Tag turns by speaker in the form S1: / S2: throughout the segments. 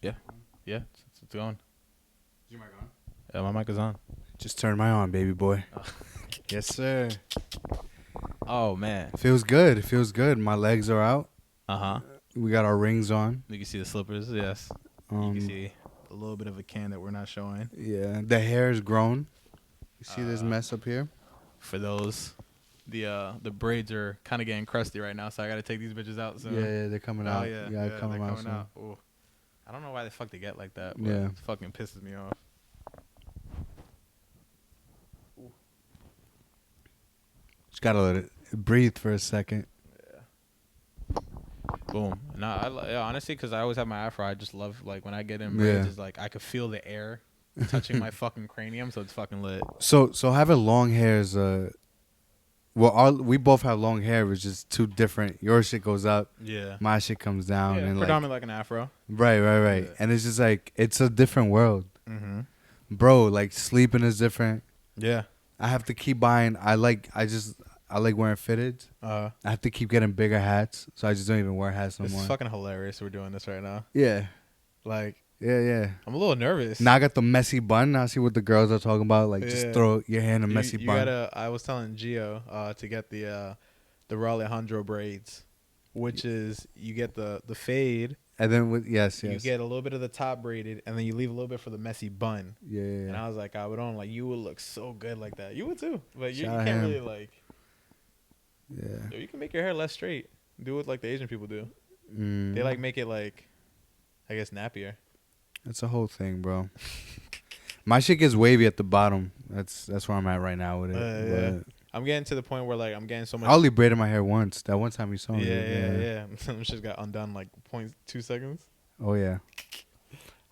S1: Yeah. Yeah. It's going.
S2: Is your mic on?
S1: Yeah, my mic is on.
S2: Just turn my on, baby boy.
S1: Oh.
S2: Yes, sir.
S1: Oh man.
S2: Feels good. It feels good. My legs are out.
S1: Uh-huh.
S2: We got our rings on.
S1: You can see the slippers. Yes. You can see a little bit of a can that we're not showing.
S2: Yeah, the hair is grown. You see this mess up here?
S1: For those, the braids are kind of getting crusty right now, so I got to take these bitches out soon.
S2: Yeah, they're coming out.
S1: Oh yeah.
S2: You gotta come
S1: they're
S2: out
S1: coming
S2: soon.
S1: out. Ooh. I don't know why the fuck they get like that, but
S2: Yeah.
S1: it fucking pisses me off.
S2: Just gotta let it breathe for a second.
S1: Boom. No, yeah, honestly, because I always have my afro. I just love, like, when I get in braids,
S2: Yeah.
S1: it's like I could feel the air touching my fucking cranium, so it's fucking lit.
S2: So having long hair is we both have long hair. It's just too different. Your shit goes up.
S1: Yeah.
S2: My shit comes down.
S1: Yeah,
S2: and
S1: predominantly like an afro.
S2: right.
S1: Yeah.
S2: And it's just like it's a different world,
S1: Mm-hmm.
S2: bro. Like sleeping is different.
S1: Yeah.
S2: I have to keep buying. I like wearing fitteds. I have to keep getting bigger hats, so I just don't even wear hats no
S1: This
S2: more.
S1: is fucking hilarious. We're doing this right now.
S2: Yeah,
S1: Like,
S2: yeah.
S1: I'm a little nervous.
S2: Now I got the messy bun. Now I see what the girls are talking about. Like, just
S1: Yeah.
S2: throw your hair in a messy
S1: you
S2: bun.
S1: I was telling Gio to get the Raul Alejandro braids, which is you get the fade.
S2: And then yes.
S1: You get a little bit of the top braided, and then you leave a little bit for the messy bun.
S2: Yeah.
S1: And I was like, I would own, like, you would look so good like that. You would too, but you
S2: Shout out
S1: can't
S2: him.
S1: really like.
S2: Yeah.
S1: You can make your hair less straight. Do it like the Asian people do.
S2: Mm.
S1: They like make it like, I guess, nappier.
S2: It's a whole thing, bro. My shit gets wavy at the bottom. That's where I'm at right now with it.
S1: Yeah. I'm getting to the point where, like, I'm getting so much.
S2: I only braided my hair once. That one time you saw me.
S1: Yeah. Some shit got undone like 0.2 seconds.
S2: Oh yeah.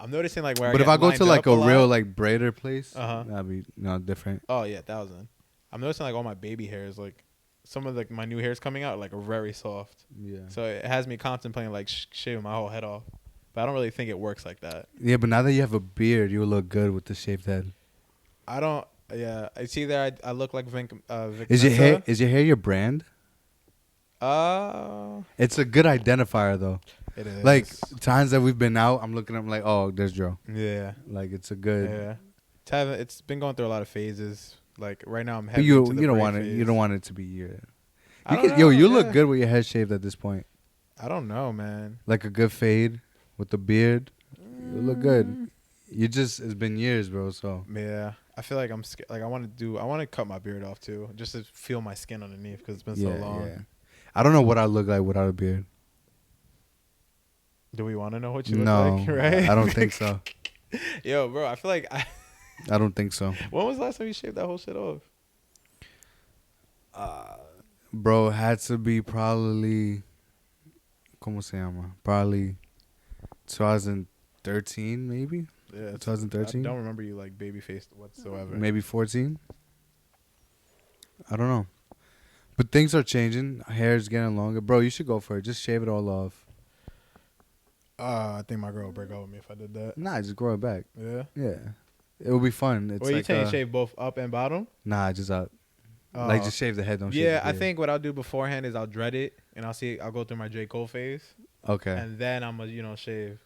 S1: I'm noticing, like, where.
S2: But if I go to like a real
S1: lot,
S2: like braider place,
S1: Uh-huh.
S2: that'd be different.
S1: Oh yeah, 1,000. I'm noticing, like, all my baby hairs, like, some of like my new hairs coming out, like, are very soft.
S2: Yeah.
S1: So it has me contemplating, like, shaving my whole head off. But I don't really think it works like that.
S2: Yeah, but now that you have a beard, you will look good with the shaved head.
S1: I don't. Yeah, it's either I look like Vic
S2: Is your
S1: Mensa.
S2: hair your brand?
S1: Uh,
S2: It's a good identifier though.
S1: it is.
S2: Like times that we've been out, I'm looking at him like, oh, there's Joe.
S1: Yeah.
S2: Like it's a good.
S1: Yeah. It's been going through a lot of phases. Like right now, I'm
S2: But
S1: heavy
S2: you
S1: into the
S2: don't
S1: braid
S2: want it.
S1: phase.
S2: You don't want it to be your.
S1: I
S2: You
S1: don't
S2: can,
S1: know,
S2: you look
S1: yeah.
S2: good with your head shaved at this point.
S1: I don't know, man.
S2: Like a good fade with the beard, you look good. You just it's been years, bro. So
S1: Yeah, I feel like I'm scared. Like I want to cut my beard off too, just to feel my skin underneath because it's been so long.
S2: Yeah. I don't know what I look like without a beard.
S1: Do we want to know what you
S2: No,
S1: look like? Right?
S2: I don't think so.
S1: Yo, bro, I feel like
S2: I don't think so.
S1: when was the last time you shaved that whole shit off?
S2: Bro, had to be probably, ¿cómo se llama? Probably 2013, maybe?
S1: Yeah,
S2: 2013?
S1: I don't remember you like baby faced whatsoever.
S2: Maybe 14? I don't know. But things are changing. Hair's getting longer. Bro, you should go for it. Just shave it all off.
S1: I think my girl would break up with me if I did that.
S2: Nah, just grow it back.
S1: Yeah.
S2: Yeah. It will be fun. It's
S1: Wait, you
S2: like
S1: saying shave both up and bottom?
S2: Nah, just out. Like just shave the head, don't shave
S1: Yeah,
S2: the
S1: I
S2: beard.
S1: think what I'll do beforehand is I'll dread it and I'll go through my J. Cole phase.
S2: Okay.
S1: And then I'm gonna shave.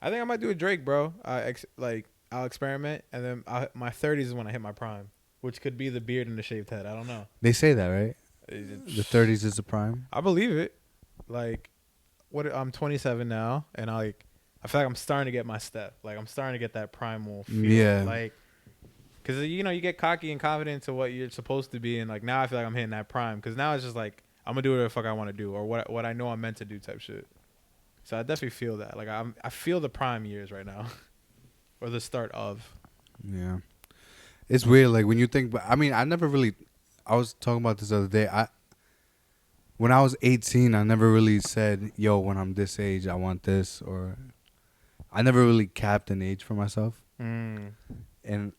S1: I think I might do a Drake, bro. I'll experiment, and then my 30s is when I hit my prime, which could be the beard and the shaved head. I don't know.
S2: They say that, right? The 30s is the prime.
S1: I believe it. Like, I'm 27 now, and I feel like I'm starting to get my step. Like I'm starting to get that primal feel.
S2: Yeah.
S1: Like, cause you get cocky and confident to what you're supposed to be, and like now I feel like I'm hitting that prime. Cause now it's just like I'm gonna do whatever the fuck I want to do, or what I know I'm meant to do type shit. So I definitely feel that. Like I feel the prime years right now, or the start of.
S2: Yeah. It's weird. Like when you think, but I mean, I was talking about this the other day. When I was 18, I never really said, yo, when I'm this age, I want this, or I never really capped an age for myself. And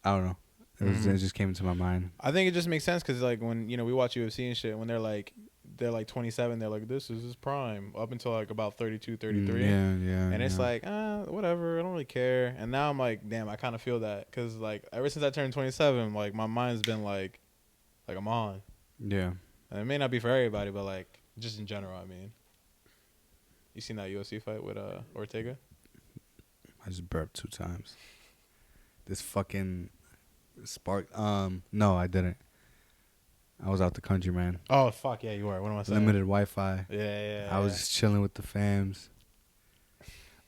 S2: I don't know. It just came into my mind.
S1: I think it just makes sense because like when we watch UFC and shit, when they're like 27, they're like, this is his prime up until like about 32, 33.
S2: Yeah.
S1: And it's like, whatever, I don't really care. And now I'm like, damn, I kind of feel that because like ever since I turned 27, like my mind's been like I'm on.
S2: Yeah.
S1: And it may not be for everybody, but like just in general, I mean. You seen that UFC fight with Ortega?
S2: I just burped 2 times. This fucking spark. No, I didn't. I was out the country, man.
S1: Oh fuck yeah, you were. What am I saying?
S2: Limited Wi-Fi.
S1: Yeah.
S2: I was just chilling with the fams.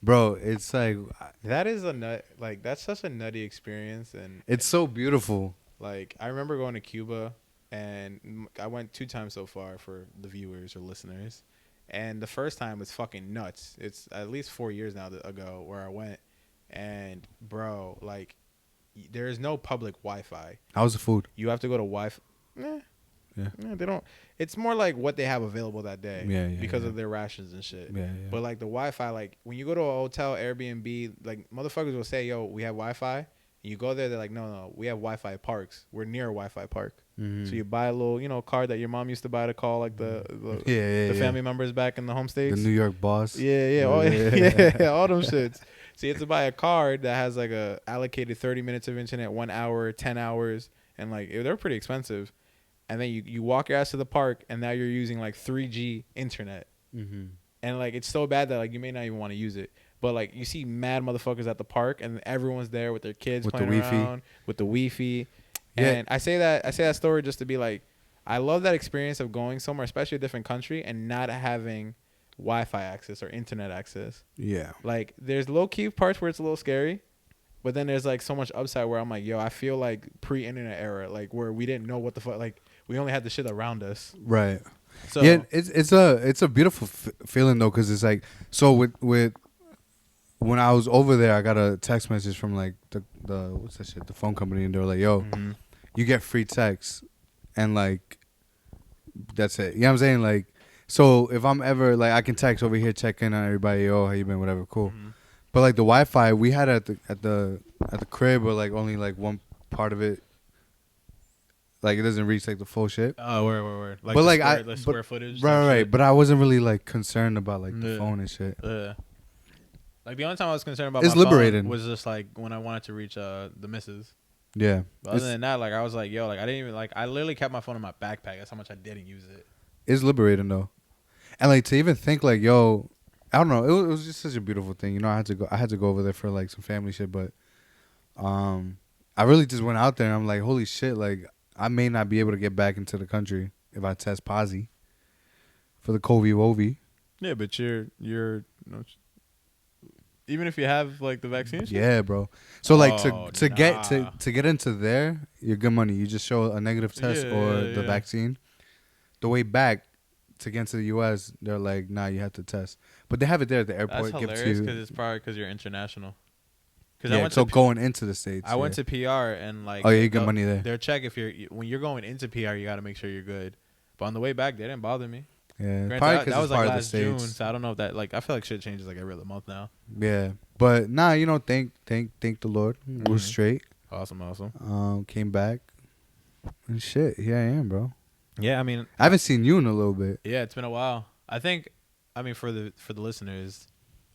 S2: Bro, it's like
S1: That is a nut. Like that's such a nutty experience, and
S2: it's so beautiful.
S1: like I remember going to Cuba, and I went 2 times so far for the viewers or listeners, and the first time was fucking nuts. It's at least 4 years now ago where I went, and bro, like there is no public Wi-Fi.
S2: How's the food?
S1: You have to go to Wi-Fi. Yeah, they don't. It's more like what they have available that day. Because of their rations and shit.
S2: Yeah.
S1: But like the Wi-Fi, like when you go to a hotel, Airbnb, like motherfuckers will say, "Yo, we have Wi-Fi." And you go there, they're like, "No, we have Wi-Fi parks. We're near a Wi-Fi park."
S2: Mm-hmm.
S1: So you buy a little, card that your mom used to buy to call like the family members back in the home states.
S2: The New York boss.
S1: Yeah. All them shits. So you have to buy a card that has like a allocated 30 minutes of internet, 1 hour, 10 hours, and like they're pretty expensive. And then you walk your ass to the park, and now you're using like 3G internet.
S2: Mm-hmm.
S1: And like it's so bad that like you may not even want to use it. But like you see mad motherfuckers at the park, and everyone's there with their kids
S2: with
S1: playing
S2: the
S1: around with the Wi-Fi.
S2: Yeah.
S1: And I say that story just to be like, I love that experience of going somewhere, especially a different country, and not having Wi-Fi access or internet access.
S2: Yeah.
S1: Like there's low key parts where it's a little scary. But then there's like so much upside where I'm like, yo, I feel like pre-internet era, like where we didn't know what the fuck, like we only had the shit around us.
S2: Right.
S1: So
S2: yeah, it's a beautiful feeling though, because it's like, so with when I was over there, I got a text message from like the what's that shit, the phone company, and they were like, yo, you get free text, and like that's it. You know what I'm saying? Like, so if I'm ever like, I can text over here, check in on everybody, yo, how you been, whatever, cool. But like the Wi-Fi we had at the crib, but like only like one part of it, like it doesn't reach like the full shit.
S1: Oh, word. Like
S2: but like
S1: the square footage.
S2: Right. But I wasn't really like concerned about like the phone and shit.
S1: Like the only time I was concerned about
S2: it's
S1: my
S2: liberating.
S1: phone was just like when I wanted to reach the missus.
S2: Yeah.
S1: But other than that, like I was like, yo, like I didn't even like I literally kept my phone in my backpack. That's how much I didn't use it.
S2: It's liberating though, and like to even think like, yo, I don't know, it was just such a beautiful thing. You know, I had to go over there for like some family shit, but I really just went out there and I'm like, holy shit, like I may not be able to get back into the country if I test positive for the COVID-19.
S1: Yeah, but you're even if you have like the vaccine.
S2: Yeah, bro. So like to get into there, you're good money. You just show a negative test or the vaccine. The way back to get into the U.S., they're like, nah, you have to test. But they have it there at the airport.
S1: That's hilarious because it's probably because you're international.
S2: Going into the States.
S1: I went to PR and like.
S2: Oh, yeah, you get money there.
S1: They're check when you're going into PR, you got to make sure you're good. But on the way back, they didn't bother me.
S2: Yeah,
S1: granted,
S2: probably because
S1: that was like last June,
S2: States.
S1: so I don't know if that like I feel like shit changes like every other month now.
S2: Yeah, but nah, you know, thank the Lord, we're straight.
S1: Awesome.
S2: Came back and shit. Here I am, bro.
S1: Yeah, I mean,
S2: I haven't seen you in a little bit.
S1: Yeah, it's been a while. I mean, for the listeners,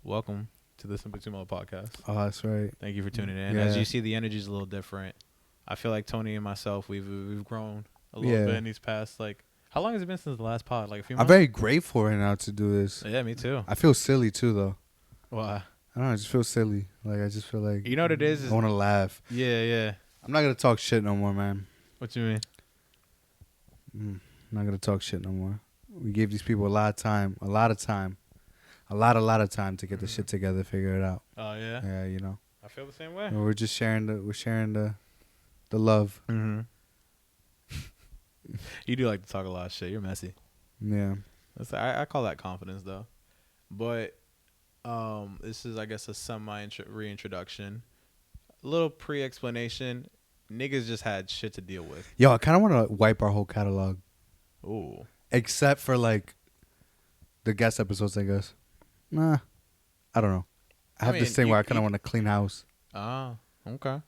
S1: welcome to the Simple Tumo Podcast.
S2: Oh, that's right.
S1: Thank you for tuning in.
S2: Yeah.
S1: As you see, the energy is a little different. I feel like Tony and myself, we've grown a little bit in these past like. How long has it been since the last pod? Like a few months?
S2: I'm very grateful right now to do this.
S1: Yeah, me too.
S2: I feel silly too, though.
S1: Why?
S2: I don't know. I just feel silly. Like, I just feel like...
S1: You know what it is?
S2: I want to laugh.
S1: Yeah.
S2: I'm not going to talk shit no more, man.
S1: What you mean?
S2: I'm not going to talk shit no more. We gave these people a lot of time to get the shit together, figure it out.
S1: Oh, yeah?
S2: Yeah, you know.
S1: I feel the same way.
S2: And we're just sharing the love.
S1: Mm-hmm. You do like to talk a lot of shit. You're messy.
S2: Yeah.
S1: I call that confidence, though. But this is, I guess, a reintroduction. A little pre-explanation. Niggas just had shit to deal with.
S2: Yo, I kind of want to wipe our whole catalog.
S1: Ooh. Except
S2: for, like, the guest episodes, I guess. Nah. I don't know. I have this thing where I kind of want to clean house.
S1: Ah, okay.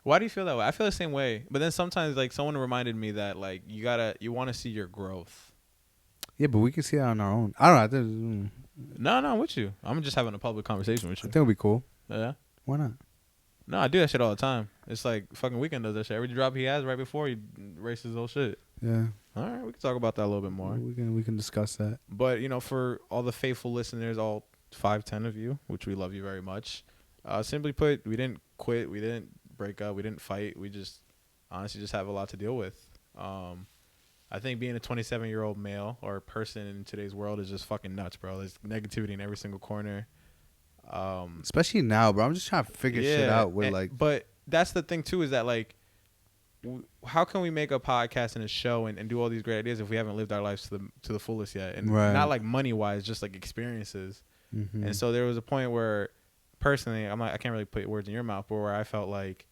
S1: Why do you feel that way? I feel the same way. But then sometimes, like, someone reminded me that, like, you want to see your growth.
S2: Yeah, but we can see that on our own. I don't know.
S1: No, I'm with you. I'm just having a public conversation with you.
S2: I think it'll be cool.
S1: Yeah?
S2: Why not?
S1: No, I do that shit all the time. It's like fucking Weekend does that shit. Every drop he has right before he races his whole shit.
S2: Yeah.
S1: All right, we can talk about that a little bit more.
S2: We can discuss that.
S1: But, you know, for all the faithful listeners, all 5-10 of you, which we love you very much, Simply put, we didn't quit. We didn't break up. We didn't fight. We just honestly just have a lot to deal with. I think being a 27-year-old male or person in today's world is just fucking nuts, bro. There's negativity in every single corner.
S2: Especially now, bro. I'm just trying to figure shit out with
S1: But that's the thing too, is that like, how can we make a podcast and a show and do all these great ideas if we haven't lived our lives to the fullest yet? And not like money wise, just like experiences.
S2: Mm-hmm.
S1: And so there was a point where, personally, I can't really put words in your mouth, but where I felt like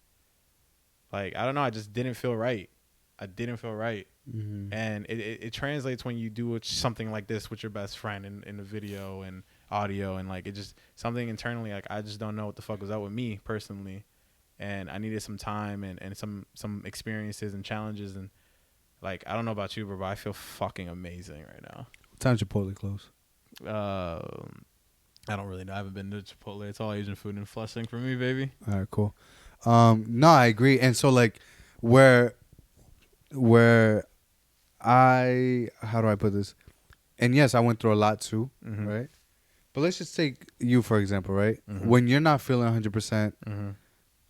S1: I don't know, I just didn't feel right. I didn't feel right.
S2: Mm-hmm.
S1: And it translates when you do something like this with your best friend in the video and audio, and like it just something internally, like I just don't know what the fuck was up with me personally, and I needed some time and some experiences and challenges, and like I don't know about you, bro, but I feel fucking amazing right now.
S2: What time's Chipotle close?
S1: I don't really know. I haven't been to Chipotle. It's all Asian food and Flushing for me, baby.
S2: All right, cool. No, I agree. And so like where how do I put this? And yes, I went through a lot too,
S1: Mm-hmm.
S2: right? But let's just take you for example, right?
S1: Mm-hmm.
S2: When you're not feeling 100%,
S1: Mm-hmm.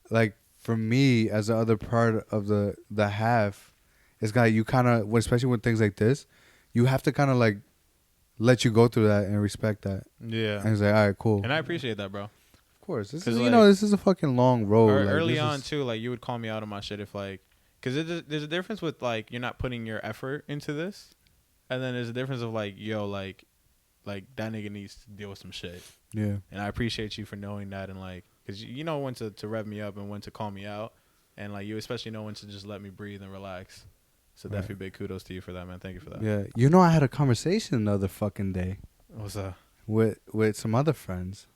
S2: like for me as the other part of the half, it's got you kind of, especially with things like this, you have to kind of like let you go through that and respect that.
S1: Yeah.
S2: And it's like, all right, cool.
S1: And I appreciate that, bro.
S2: Of course, this
S1: 'Cause,
S2: is
S1: like,
S2: this is a fucking long road.
S1: Early on too, like you would call me out on my shit if like, because there's a difference with like you're not putting your effort into this, and then there's a difference of like, yo, like that nigga needs to deal with some shit.
S2: Yeah.
S1: And I appreciate you for knowing that, and like, because you know when to rev me up and when to call me out, and like you especially know when to just let me breathe and relax. So
S2: Right.
S1: definitely big kudos to you for that, man. Thank you for that.
S2: Yeah. You know, I had a conversation the other fucking day
S1: What's up?
S2: with some other friends.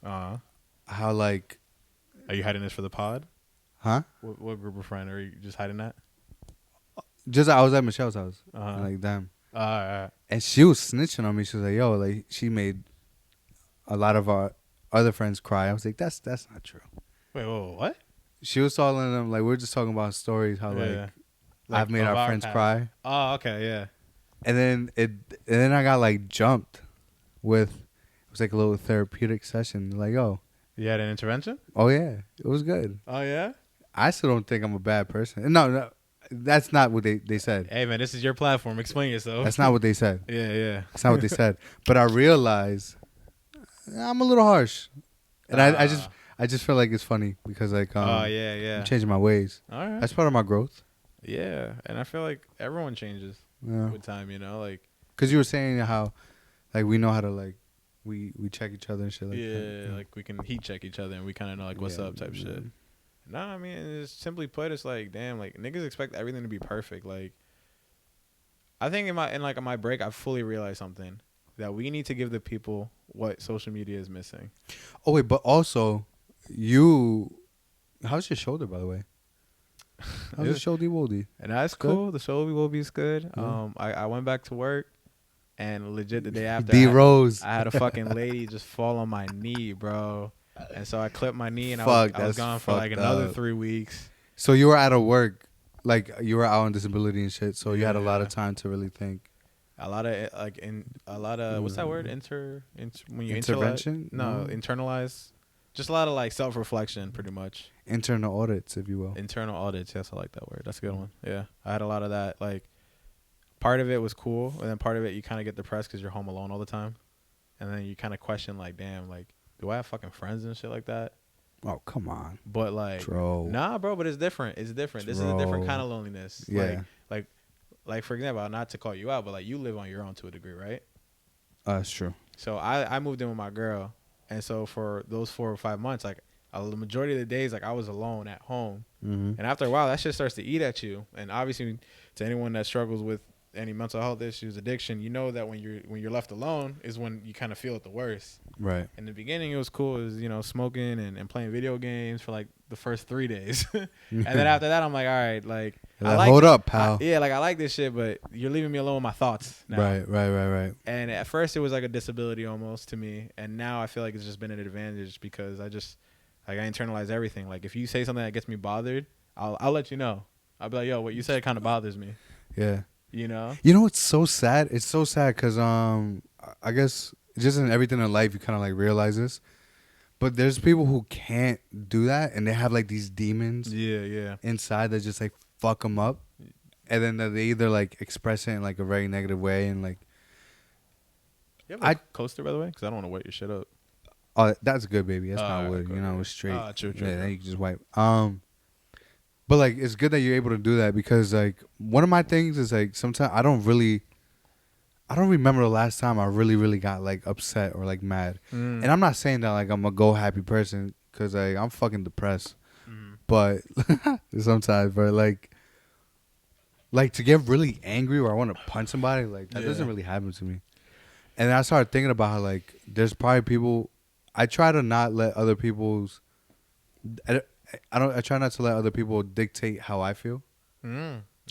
S2: How like,
S1: Are you hiding this for the pod?
S2: huh?
S1: What group of friends are you just hiding that?
S2: Just I was at Michelle's house.
S1: Uh-huh.
S2: Like, damn.
S1: All right.
S2: And she was snitching on me. She was like, yo, like she made a lot of our other friends cry. I was like, that's not true.
S1: Wait, whoa, what?
S2: She was telling them, like, we were just talking about stories, how
S1: Yeah.
S2: I've made
S1: of
S2: our friends
S1: past.
S2: cry.
S1: Oh, okay, yeah.
S2: And then I got like jumped with, it was like a little therapeutic session. Like, oh
S1: You had an intervention?
S2: yeah, it was good.
S1: Oh, yeah?
S2: I still don't think I'm a bad person. No, that's not what they said.
S1: Hey, man, this is your platform. Explain yourself.
S2: That's not what they said.
S1: Yeah.
S2: That's not what they said. But I realize I'm a little harsh, and I just feel like it's funny because like
S1: yeah.
S2: I'm changing my ways.
S1: All right.
S2: That's part of my growth.
S1: Yeah, and I feel like everyone changes
S2: Yeah.
S1: with time, you know? Like,
S2: Because you were saying how, like, we know how to like, we check each other and shit like
S1: yeah,
S2: that.
S1: like we can heat check each other and we kind of know like what's
S2: Yeah,
S1: up type
S2: yeah.
S1: shit. Nah, I mean, it's simply put, it's like, damn, like niggas expect everything to be perfect. Like, I think in my break, I fully realized something, that we need to give the people what social media is missing.
S2: Oh wait, but also, how's your shoulder, by the way? How's your shoulder, Woldy?
S1: And that's
S2: Good?
S1: cool. The shoulder will be good.
S2: Yeah.
S1: I went back to work, and legit the day after,
S2: D Rose.
S1: I had a fucking lady just fall on my knee, bro. And so I clipped my knee, and I was
S2: That's
S1: gone for like another
S2: up.
S1: 3 weeks.
S2: So you were out of work, like you were out on disability and shit. So you had a lot of
S1: Yeah.
S2: time to really think.
S1: A lot of what's that word? When you
S2: Intervention?
S1: No, internalize. Just a lot of like self-reflection, pretty much.
S2: Internal audits, if you will.
S1: Internal audits. Yes, I like that word. That's a good one. Yeah, I had a lot of that. Like, part of it was cool, and then part of it you kind of get depressed because you're home alone all the time, and then you kind of question like, damn, like, do I have fucking friends and shit like that?
S2: Oh, come on.
S1: But like,
S2: Troll.
S1: nah, bro. But it's different. It's different. This is a different kind of loneliness.
S2: Yeah.
S1: Like for example, not to call you out, but like you live on your own to a degree, right?
S2: That's true.
S1: So I moved in with my girl, and so for those 4 or 5 months, like the majority of the days, like I was alone at home,
S2: Mm-hmm.
S1: and after a while, that shit starts to eat at you. And obviously, to anyone that struggles with any mental health issues, addiction, you know that when you're left alone is when you kind of feel it the worst.
S2: Right.
S1: In the beginning, it was cool, it was smoking and playing video games for like the first 3 days, and then after that, I'm like, all right, like
S2: hold up, pal.
S1: I like this shit, but you're leaving me alone with my thoughts now.
S2: Right.
S1: And at first it was like a disability almost to me, and now I feel like it's just been an advantage because I internalize everything. Like if you say something that gets me bothered, I'll let you know. I'll be like, yo, what you said kind of bothers me.
S2: Yeah.
S1: You know?
S2: You know what's so sad? It's so sad because I guess just in everything in life you kind of like realize this. But there's people who can't do that, and they have like these demons
S1: Yeah.
S2: inside that just like fuck them up, and then they either like express it in like a very negative way, and like
S1: You have a coaster, by the way, because I don't want to wet your shit up.
S2: oh, that's good, baby. That's not wood.
S1: Cool,
S2: You know, it's straight.
S1: True.
S2: Yeah, then you can just wipe. But like it's good that you're able to do that because like one of my things is like sometimes I don't remember the last time I really got like upset or like mad. And I'm not saying that like I'm a go happy person because like I'm fucking depressed. But sometimes, bro, like to get really angry or I want to punch somebody, like that doesn't really happen to me. And then I started thinking about how like there's probably people. I try to not let other people's. I try not to let other people dictate how I feel.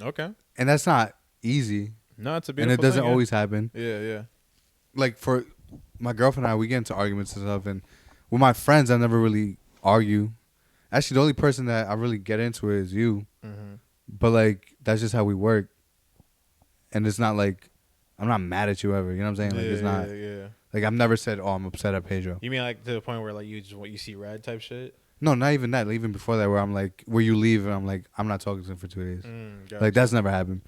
S1: Okay.
S2: And that's not easy.
S1: No, it's a beautiful
S2: and it doesn't
S1: thing,
S2: always happen.
S1: Yeah.
S2: Like for my girlfriend and I, we get into arguments and stuff. And with my friends, I never really argue. Actually, the only person that I really get into it is you. But like that's just how we work. And it's not like I'm not mad at you ever. You know what I'm saying? Like it's not.
S1: Yeah.
S2: Like I've never said, "Oh, I'm upset at Pedro."
S1: You mean like to the point where like you see red type shit?
S2: No, not even that. Even before that, where I'm like, where you leave, and I'm like, I'm not talking to him for 2 days.
S1: Gotcha.
S2: Like that's never happened.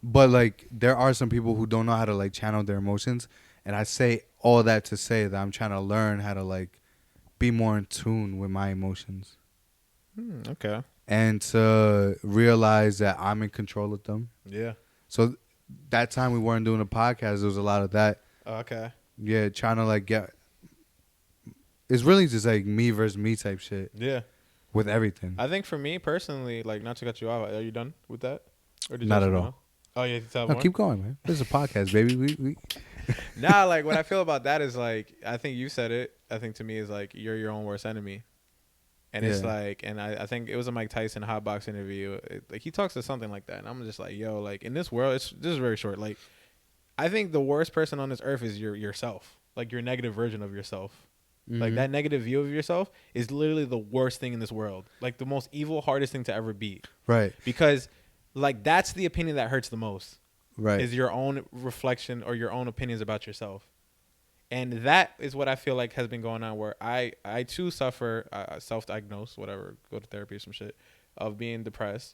S2: But like, there are some people who don't know how to like channel their emotions, and I say all that to say that I'm trying to learn how to like be more in tune with my emotions.
S1: Okay.
S2: And to realize that I'm in control of them.
S1: Yeah.
S2: So that time we weren't doing a podcast, there was a lot of that.
S1: Okay.
S2: Yeah, trying to like get. It's really just like me versus me type shit.
S1: Yeah.
S2: With everything.
S1: I think for me personally, like not to cut you off, are you done with that? Or did
S2: Not
S1: you
S2: at all.
S1: know? Oh yeah, tell
S2: No,
S1: more.
S2: keep going, man. This is a podcast, baby. We.
S1: Nah, like what I feel about that is like I think you said it. I think to me is like you're your own worst enemy. And it's like, and I think it was a Mike Tyson hot box interview. Like he talks to something like that, and I'm just like, yo, like in this world, this is very short. Like, I think the worst person on this earth is yourself, like your negative version of yourself. Like that negative view of yourself is literally the worst thing in this world. Like the most evil, hardest thing to ever be.
S2: Right.
S1: Because, like that's the opinion that hurts the most.
S2: Right.
S1: Is your own reflection or your own opinions about yourself. And that is what I feel like has been going on where I too suffer, self-diagnose, whatever, go to therapy or some shit, of being depressed.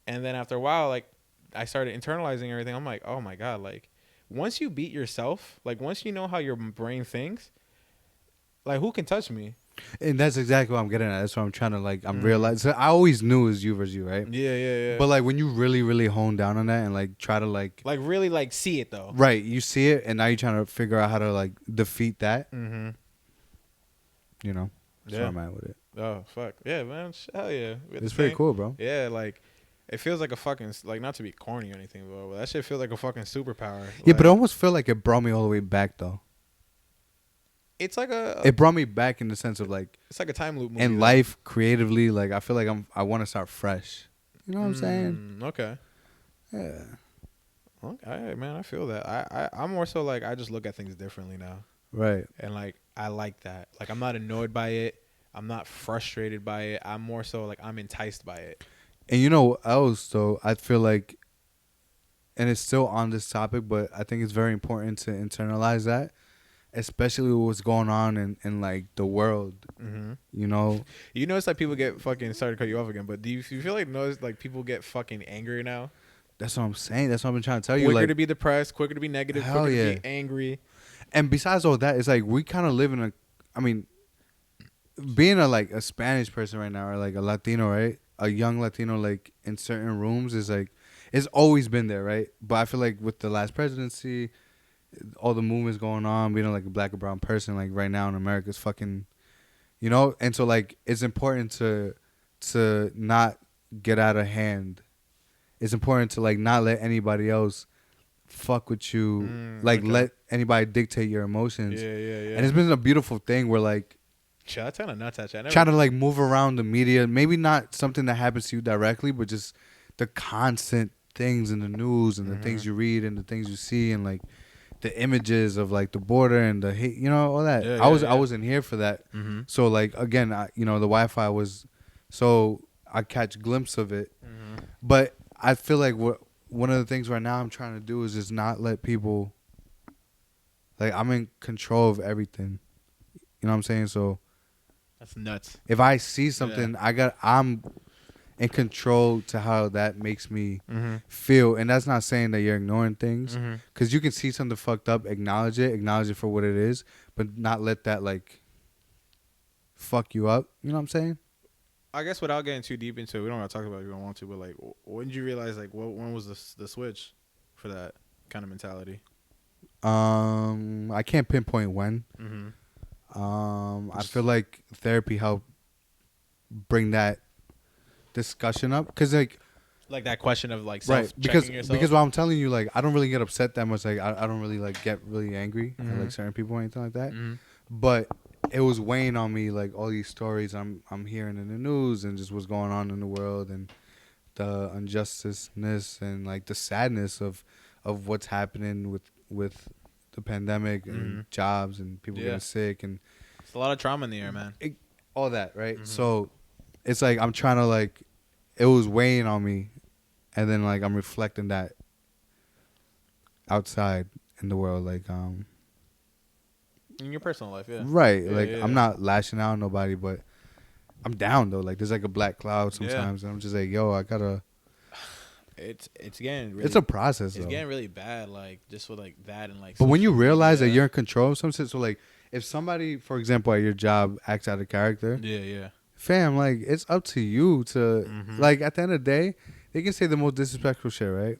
S1: And then after a while, like, I started internalizing everything. I'm like, oh, my God. Like, once you beat yourself, like, once you know how your brain thinks, like, who can touch me?
S2: And that's exactly what I'm getting at. That's what I'm trying to, like, I'm realizing. I always knew it was you versus you, right?
S1: Yeah.
S2: But, like, when you really hone down on that and, like, try to, like
S1: really, like, see it, though.
S2: Right. You see it, and now you're trying to figure out how to, like, defeat that.
S1: Mm-hmm.
S2: You know? That's where I'm at with it.
S1: Oh, fuck. Yeah, man. Hell yeah.
S2: It's pretty cool, bro.
S1: Yeah, like, it feels like a fucking, like, not to be corny or anything, but that shit feels like a fucking superpower.
S2: Yeah,
S1: like,
S2: but I almost feel like it brought me all the way back, though.
S1: It's like
S2: it brought me back in the sense of, like,
S1: it's like a time loop movie.
S2: in life, creatively, like, I feel like I want to start fresh. You know what I'm saying?
S1: Okay.
S2: Yeah.
S1: Okay, man, I feel that. I'm more so like I just look at things differently now.
S2: Right.
S1: And like I like that. Like I'm not annoyed by it. I'm not frustrated by it. I'm more so like I'm enticed by it.
S2: And you know what else though? I feel like, and it's still on this topic, but I think it's very important to internalize that, especially with what's going on in like the world. You know,
S1: you notice that people get fucking. Sorry to cut you off again, but do you feel like people get fucking angry now?
S2: That's what I'm saying. That's what I've been trying to tell you.
S1: Quicker
S2: like,
S1: to be depressed, quicker to be negative, quicker to be angry.
S2: And besides all that, it's like we kind of live in a. I mean, being a Spanish person right now, or like a Latino, right? A young Latino, like in certain rooms, is like it's always been there, right? But I feel like with the last presidency, all the movements going on, being like a black or brown person, like right now in America, is fucking, you know. And so like it's important to not get out of hand. It's important to like not let anybody else fuck with you, let anybody dictate your emotions.
S1: Yeah.
S2: And it's been a beautiful thing where like
S1: that's kind of nuts actually.
S2: Trying to like move around the media, maybe not something that happens to you directly, but just the constant things in the news and the things you read and the things you see and like the images of like the border and the hate, you know, all that. I wasn't here for that. So like again, the Wi-Fi was, so I catch a glimpse of it, but I feel like one of the things right now I'm trying to do is just not let people, like I'm in control of everything. You know what I'm saying? So
S1: That's nuts.
S2: If I see something, I'm in control to how that makes me feel. And that's not saying that you're ignoring things, because you can see something fucked up, acknowledge it for what it is, but not let that like fuck you up. You know what I'm saying?
S1: I guess without getting too deep into it, we don't want to talk about it if you don't want to, but like, when did you realize, like, when was the switch for that kind of mentality?
S2: I can't pinpoint when. I feel like therapy helped bring that discussion up, because like
S1: that question of like
S2: right,
S1: self-checking yourself.
S2: Because while I'm telling you, like, I don't really get upset that much. Like, I don't really like get really angry at like certain people or anything like that. But it was weighing on me, like all these stories I'm hearing in the news and just what's going on in the world and the injusticeness and like the sadness of what's happening with the pandemic and jobs and people getting sick, and
S1: it's a lot of trauma in the air, man.
S2: All that, right? So it's like I'm trying to like, it was weighing on me, and then like I'm reflecting that outside in the world, like
S1: in your personal life,
S2: right, like I'm not lashing out on nobody, but I'm down though. Like there's like a black cloud sometimes, and I'm just like, yo, I gotta.
S1: It's getting really,
S2: it's a process.
S1: It's
S2: though.
S1: getting really bad, like just with like that and like.
S2: But when you realize that you're in control of something, so like if somebody, for example, at your job acts out of character, fam, like it's up to you to like at the end of the day, they can say the most disrespectful shit, right?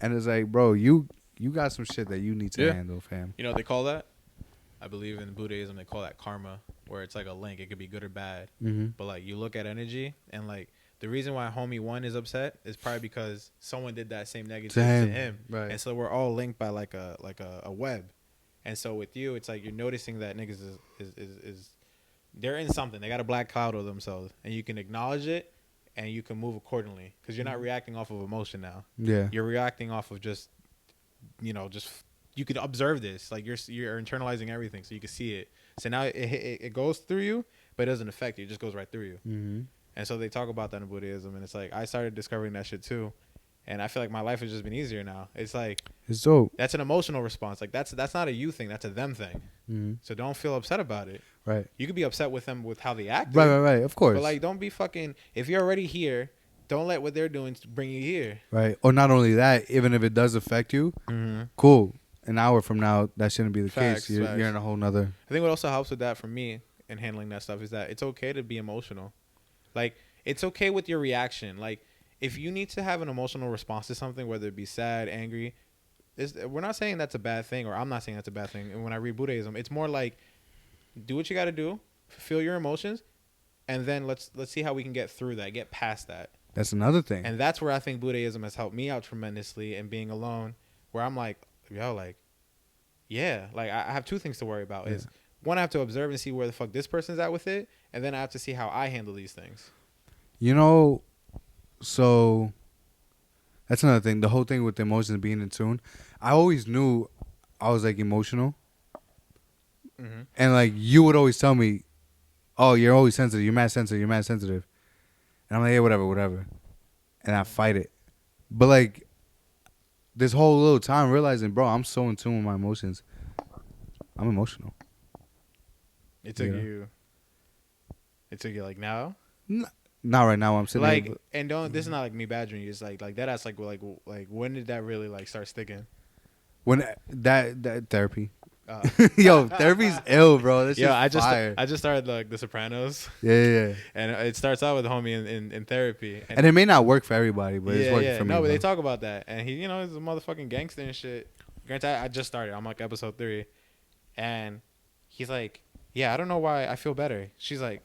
S2: And it's like, bro, you got some shit that you need to handle, fam.
S1: You know what they call that? I believe in Buddhism they call that karma, where it's like a link. It could be good or bad. But like you look at energy, and like the reason why homie 1 is upset is probably because someone did that same negative to him.
S2: Right.
S1: And so we're all linked by like a web. And so with you, it's like you're noticing that niggas is they're in something. They got a black cloud over themselves, and you can acknowledge it, and you can move accordingly, because you're not reacting off of emotion now.
S2: Yeah.
S1: You're reacting off of just you could observe this, like you're internalizing everything, so you can see it. So now it goes through you, but it doesn't affect you. It just goes right through you. And so they talk about that in Buddhism, and it's like I started discovering that shit too, and I feel like my life has just been easier now. It's like
S2: it's dope.
S1: That's an emotional response. Like that's not a you thing. That's a them thing. So don't feel upset about it.
S2: Right.
S1: You could be upset with them with how they act.
S2: Right. Of course.
S1: But like, don't be fucking. If you're already here, don't let what they're doing bring you here.
S2: Right. Or not only that, even if it does affect you, cool. An hour from now, that shouldn't be the case. You're in a whole nother.
S1: I think what also helps with that for me in handling that stuff is that it's okay to be emotional. Like, it's okay with your reaction. Like, if you need to have an emotional response to something, whether it be sad, angry, we're not saying that's a bad thing, or I'm not saying that's a bad thing. And when I read Buddhism, it's more like, do what you got to do, feel your emotions, and then let's see how we can get through that, get past that.
S2: That's another thing.
S1: And that's where I think Buddhism has helped me out tremendously in being alone, where I'm like, yo, like, yeah, like I have two things to worry about. Is one, I have to observe and see where the fuck this person's at with it, and then I have to see how I handle these things.
S2: You know, so that's another thing. The whole thing with the emotions being in tune. I always knew I was like emotional, and like you would always tell me, "Oh, you're always sensitive. You're mad sensitive. You're mad sensitive," and I'm like, "Yeah, whatever," and I fight it. But like this whole little time, realizing, bro, I'm so in tune with my emotions. I'm emotional.
S1: It took you like now.
S2: Not right now. I'm sitting
S1: like,
S2: here,
S1: and don't. This is not like me badgering you. It's like that. That's like when did that really like start sticking?
S2: When that therapy. Yo, therapy's ill, bro. This
S1: I just started like The Sopranos.
S2: Yeah.
S1: And it starts out with a homie in therapy,
S2: and it may not work for everybody, but it's working for me.
S1: No, but they talk about that, and he, he's a motherfucking gangster and shit. Granted, I just started. I'm like episode 3, and he's like, "Yeah, I don't know why I feel better." She's like,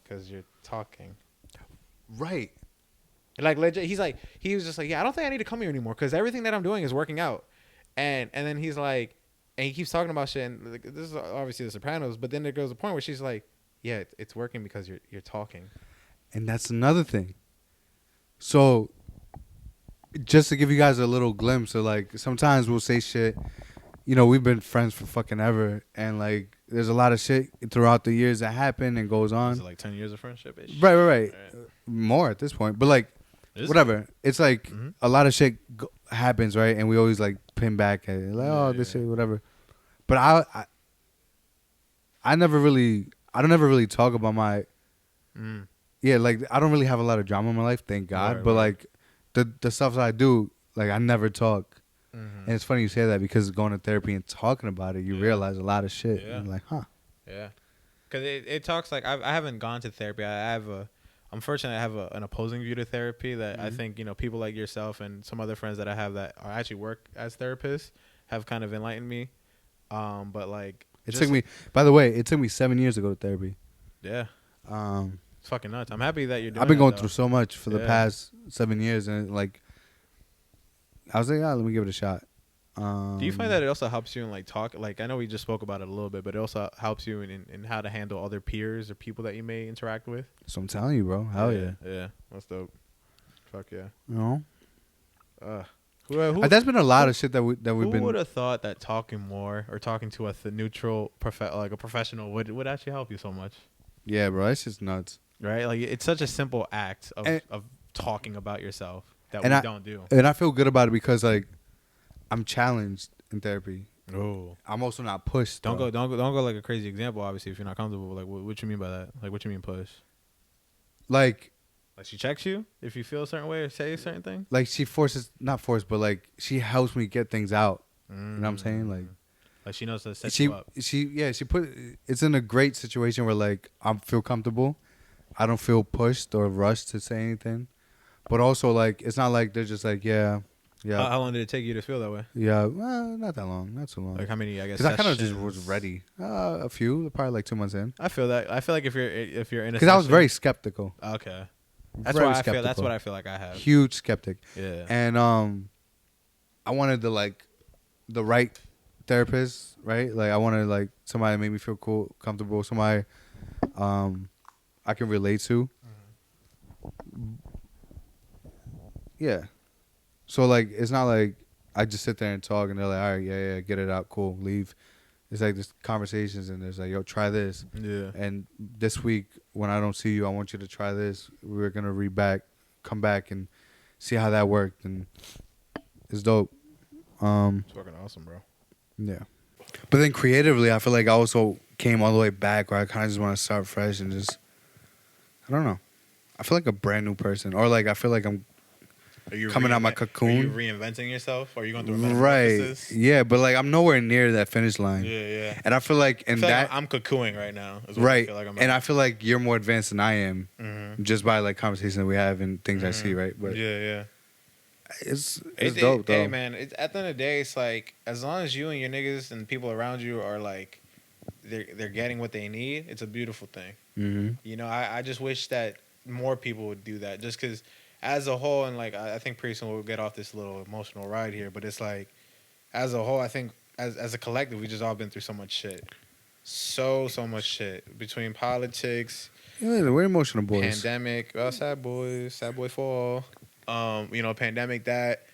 S1: "Cause you're talking."
S2: Right.
S1: Like legit, he was just like, "Yeah, I don't think I need to come here anymore because everything that I'm doing is working out," and then he's like. And he keeps talking about shit, and like, this is obviously The Sopranos, but then there goes a point where she's like, yeah, it's working because you're talking.
S2: And that's another thing. So, just to give you guys a little glimpse of, like, sometimes we'll say shit, we've been friends for fucking ever, and, like, there's a lot of shit throughout the years that happen and goes on.
S1: Is it like 10 years of friendship-ish?
S2: Right. More at this point. But, like, whatever. It's like a lot of shit happens, right? And we always, like, pin back at it. Like, this shit, whatever. But I never really, I don't ever really talk about my.
S1: Mm.
S2: Yeah, like I don't really have a lot of drama in my life, thank God.
S1: Right,
S2: but
S1: right.
S2: like the stuff that I do, like I never talk.
S1: Mm-hmm.
S2: And it's funny you say that because going to therapy and talking about it, you
S1: Yeah.
S2: realize a lot of shit.
S1: Yeah.
S2: And you're like, huh.
S1: Yeah, because it talks like I haven't gone to therapy. I'm fortunate I have an opposing view to therapy that I
S2: Mhm.
S1: think people like yourself and some other friends that I have that are actually work as therapists have kind of enlightened me. But like
S2: It
S1: just-
S2: took me. By the way, it took me 7 years to go to therapy.
S1: yeah,
S2: Um,
S1: it's fucking nuts. I'm happy that you're doing.
S2: I've been
S1: that,
S2: going
S1: though.
S2: through so much for the
S1: Yeah.
S2: past 7 years, and like, I was like, let me give it a shot.
S1: Do you find that it also helps you in like talk? Like I know we just spoke about it a little bit, but it also helps you in how to handle other peers or people that you may interact with.
S2: So I'm telling you, bro. Hell yeah.
S1: Yeah, that's dope. Fuck yeah.
S2: You know,
S1: Who
S2: that's been a lot of shit that we've
S1: Who
S2: been.
S1: would have thought that talking more or talking to a neutral, like a professional, would actually help you so much,
S2: Yeah, bro. It's just nuts.
S1: right? Like it's such a simple act of,
S2: And-
S1: of talking about yourself that
S2: and
S1: we
S2: I-
S1: don't do.
S2: And I feel good about it because like, I'm challenged in therapy.
S1: Oh,
S2: I'm also not pushed.
S1: don't
S2: though.
S1: go like a crazy example. Obviously, if you're not comfortable, like what you mean by that? Like what you mean push?
S2: Like
S1: Like she checks you if you feel a certain way or say a certain thing.
S2: she forces, not force, but like she helps me get things out. You know what I'm saying?
S1: Like she knows to set
S2: she
S1: you up.
S2: she put it's in a great situation where like I feel comfortable. I don't feel pushed or rushed to say anything. But also like it's not like they're just like yeah.
S1: How long did it take you to feel that way?
S2: Yeah, well, not that long, not so long.
S1: Like how many? I guess.
S2: Because I kind of just
S1: sessions?
S2: was ready. A few, probably like 2 months in.
S1: I feel that. I feel like if you're in a.
S2: Because I was
S1: session-
S2: very skeptical.
S1: Okay. That's
S2: Very
S1: why I feel.
S2: skeptical.
S1: That's what I feel like I have.
S2: Huge skeptic.
S1: Yeah.
S2: And I wanted the right therapist, right? Like I wanted like somebody that made me feel cool, comfortable, somebody I can relate to. Yeah. So like it's not like I just sit there and talk and they're like, all right, yeah, get it out, cool, leave. It's like there's conversations and there's like, yo, try this.
S1: Yeah.
S2: And this week when I don't see you, I want you to try this. We're gonna come back and see how that worked, and it's dope.
S1: It's fucking awesome, bro.
S2: Yeah. But then creatively, I feel like I also came all the way back where I kind of just want to start fresh and just, I don't know. I feel like a brand new person, or like I feel like I'm
S1: Are you
S2: coming out my
S1: Are
S2: cocoon.
S1: you reinventing yourself? Or are you going through a
S2: Right.
S1: metamorphosis?
S2: Yeah, but like I'm nowhere near that finish line.
S1: Yeah, yeah.
S2: And I feel like
S1: I
S2: in
S1: feel
S2: that
S1: like I'm cocooning right now. Is what
S2: right,
S1: I feel like I'm
S2: and I feel like you're more advanced than I am,
S1: Mhm.
S2: just by like conversations that we have and things I see. Right, but
S1: yeah.
S2: it's dope though.
S1: Hey, man, at the end of the day, it's like as long as you and your niggas and people around you are like, they're getting what they need. It's a beautiful thing.
S2: Mm-hmm.
S1: You know, I just wish that more people would do that. Just because, as a whole, and like I think pretty soon we'll get off this little emotional ride here. But it's like, as a whole, I think as a collective, we just all been through so much shit, so much shit between politics,
S2: Yeah, we're emotional boys.
S1: pandemic, sad boy fall. Pandemic that,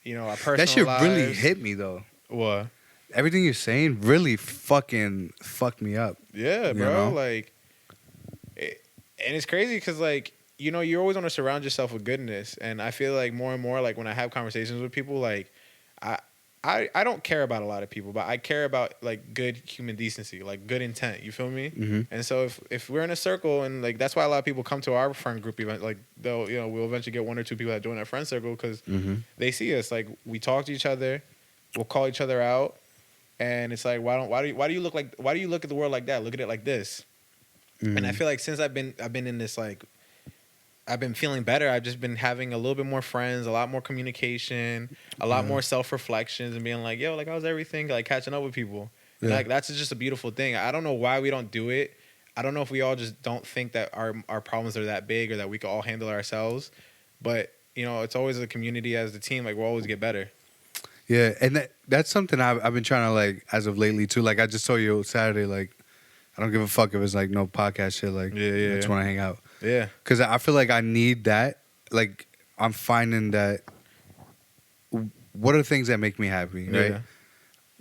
S1: our personal
S2: That shit really
S1: lives.
S2: hit me though.
S1: What?
S2: Everything you're saying really fucking fucked me up.
S1: Yeah,
S2: You
S1: bro.
S2: know?
S1: And it's crazy because, like, you always want to surround yourself with goodness. And I feel like more and more, like, when I have conversations with people, like, I don't care about a lot of people, but I care about, like, good human decency, like, good intent. You feel me?
S2: Mm-hmm.
S1: And so if we're in a circle, and, like, that's why a lot of people come to our friend group event, like, we'll eventually get one or two people that join our friend circle because
S2: Mm-hmm.
S1: they see us. Like, we talk to each other, we'll call each other out. And it's like, why do you look at the world like that? Look at it like this.
S2: Mm-hmm.
S1: And I feel like since I've been in this, like, I've been feeling better. I've just been having a little bit more friends, a lot more communication, a lot more self-reflections, and being like, yo, like, how's everything? Like, catching up with people. And,
S2: Yeah.
S1: like, that's just a beautiful thing. I don't know why we don't do it. I don't know if we all just don't think that our problems are that big or that we can all handle it ourselves. But, it's always a community as the team. Like, we'll always get better.
S2: Yeah, and that's something I've been trying to, like, as of lately too. Like I just told you Saturday, like I don't give a fuck if it's like no podcast shit. Like I just want to hang out.
S1: Yeah.
S2: Because I feel like I need that. Like I'm finding that. What are the things that make me happy? Right.
S1: Yeah.